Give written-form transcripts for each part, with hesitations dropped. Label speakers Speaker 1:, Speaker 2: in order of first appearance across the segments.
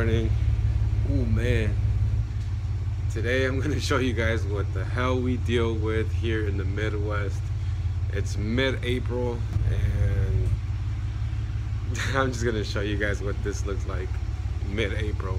Speaker 1: morning. Oh man, today I'm gonna show you guys what the hell we deal with here in the Midwest. It's mid-April and I'm just gonna show you guys what this looks like mid-April.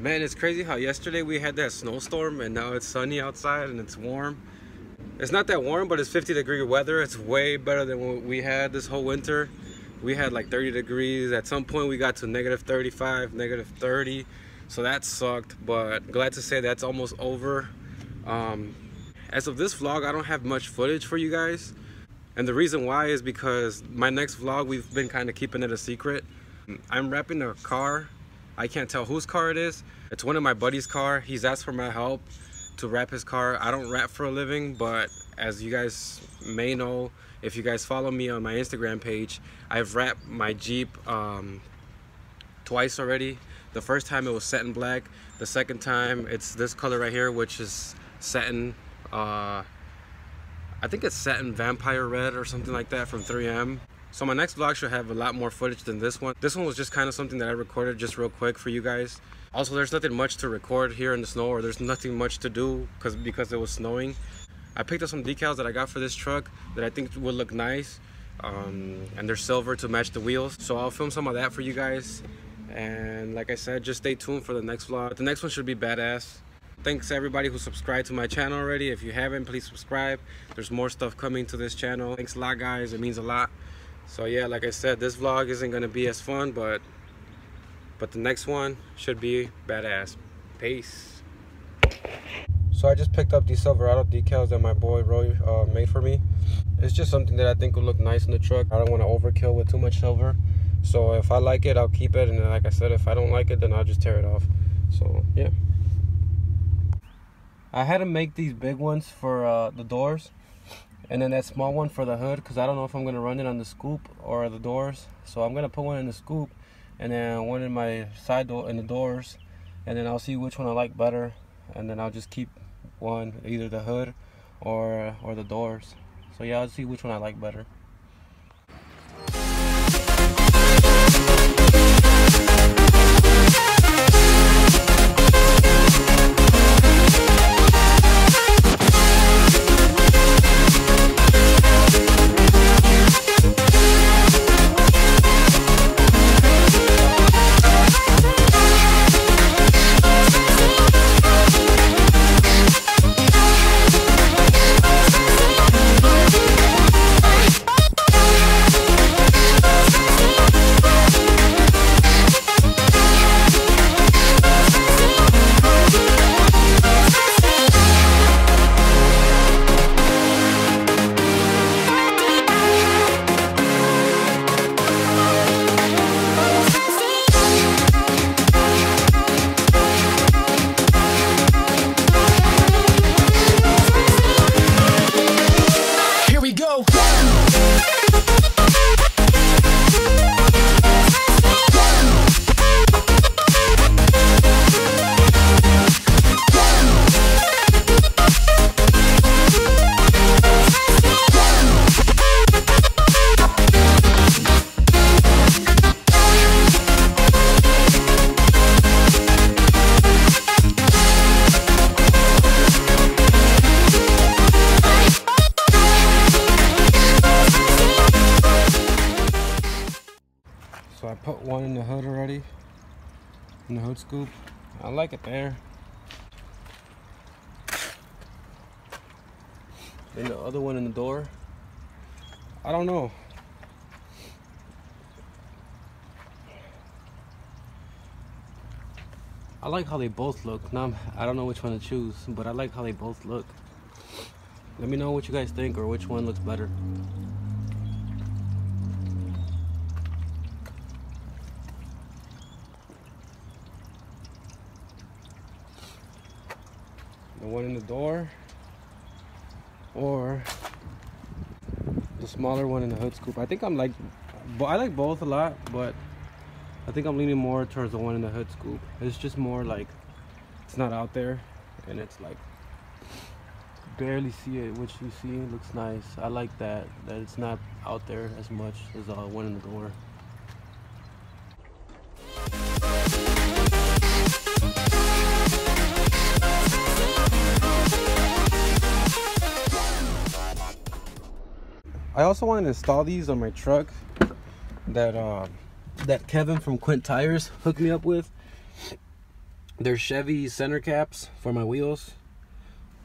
Speaker 1: Man, it's crazy how yesterday we had that snowstorm and now it's sunny outside and it's warm. It's not that warm, but it's 50-degree weather. It's way better than what we had this whole winter. We had like 30 degrees. At some point we got to -35, -30. So that sucked, but glad to say that's almost over. As of this vlog, I don't have much footage for you guys. And the reason why is because my next vlog, we've been kind of keeping it a secret. I'm wrapping a car. I can't tell whose car it is. It's one of my buddy's car. He's asked for my help to wrap his car. I don't wrap for a living, but as you guys may know, if you guys follow me on my Instagram page, I've wrapped my Jeep twice already. The first time it was satin black. The second time it's this color right here, which is satin, I think it's satin vampire red or something like that from 3M. So my next vlog should have a lot more footage than this one. This one was just kind of something that I recorded just real quick for you guys. Also, there's nothing much to record here in the snow, or there's nothing much to do because it was snowing. I picked up some decals that I got for this truck that I think would look nice, and they're silver to match the wheels. So I'll film some of that for you guys. And like I said, just stay tuned for the next vlog. The next one should be badass. Thanks to everybody who subscribed to my channel already. If you haven't, please subscribe. There's more stuff coming to this channel. Thanks a lot, guys. It means a lot. So yeah, like I said, this vlog isn't gonna be as fun, but the next one should be badass. Peace. So I just picked up these Silverado decals that my boy Roy made for me. It's just something that I think will look nice in the truck. I don't want to overkill with too much silver. So if I like it, I'll keep it, and then, like I said, if I don't like it, then I'll just tear it off. So yeah. I had to make these big ones for the doors, and then that small one for the hood, because I don't know if I'm going to run it on the scoop or the doors. So I'm going to put one in the scoop and then one in my side door in the doors, and then I'll see which one I like better, and then I'll just keep one, either the hood or the doors. So yeah, I'll see which one I like better. So I put one in the hood already, in the hood scoop. I like it there. And the other one in the door, I don't know. I like how they both look. Now I don't know which one to choose, but I like how they both look. Let me know what you guys think, or which one looks better. The one in the door, or the smaller one in the hood scoop. I think I like both a lot, but I think I'm leaning more towards the one in the hood scoop. It's just more like, it's not out there, and it's like barely see it, which you see looks nice. I like that it's not out there as much as the one in the door. I also want to install these on my truck that Kevin from Quint Tires hooked me up with.
Speaker 2: They're Chevy center caps for my wheels.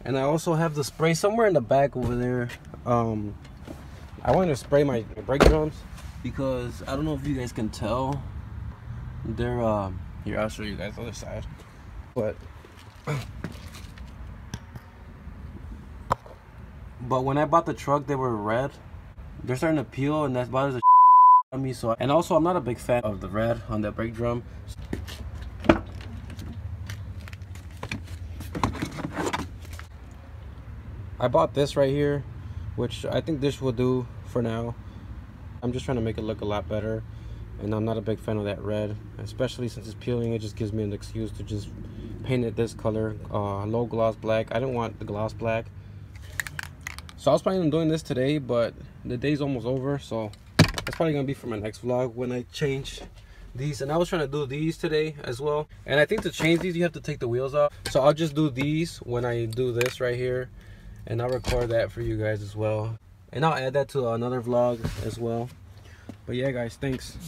Speaker 2: And I also have the spray somewhere in the back over there. I want to spray my brake drums because I don't know if you guys can tell. They're here, I'll show you guys the other side. But when I bought the truck, they were red. They're starting to peel, and that bothers the on me. So, and also I'm not a big fan of the red on that brake drum. I bought this right here, which I think this will do for now. I'm just trying to make it look a lot better, and I'm not a big fan of that red, especially since it's peeling. It just gives me an excuse to just paint it this color, low gloss black. I don't want the gloss black. So I was planning on doing this today, but the day's almost over, so that's probably gonna be for my next vlog when I change these. And I was trying to do these today as well, and I think to change these you have to take the wheels off, so I'll just do these when I do this right here, and I'll record that for you guys as well, and I'll add that to another vlog as well. But yeah guys, thanks.